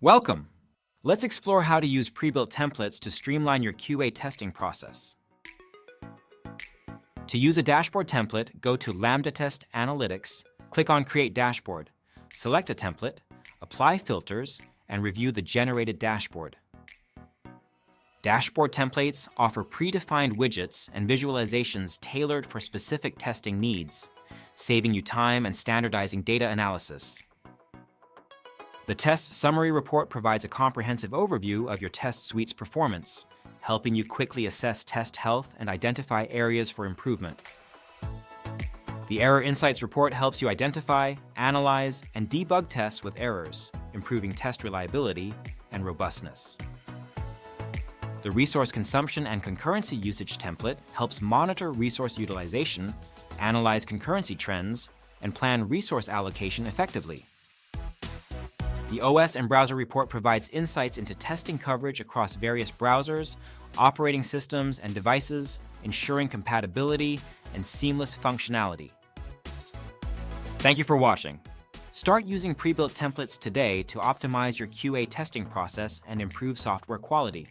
Welcome! Let's explore how to use pre-built templates to streamline your QA testing process. To use a dashboard template, go to LambdaTest Analytics, click on Create Dashboard, select a template, apply filters, and review the generated dashboard. Dashboard templates offer predefined widgets and visualizations tailored for specific testing needs, saving you time and standardizing data analysis. The Test Summary Report provides a comprehensive overview of your test suite's performance, helping you quickly assess test health and identify areas for improvement. The Error Insights Report helps you identify, analyze, and debug tests with errors, improving test reliability and robustness. The Resource Consumption and Concurrency Usage template helps monitor resource utilization, analyze concurrency trends, and plan resource allocation effectively. The OS and Browser Report provides insights into testing coverage across various browsers, operating systems, and devices, ensuring compatibility and seamless functionality. Thank you for watching. Start using pre-built templates today to optimize your QA testing process and improve software quality.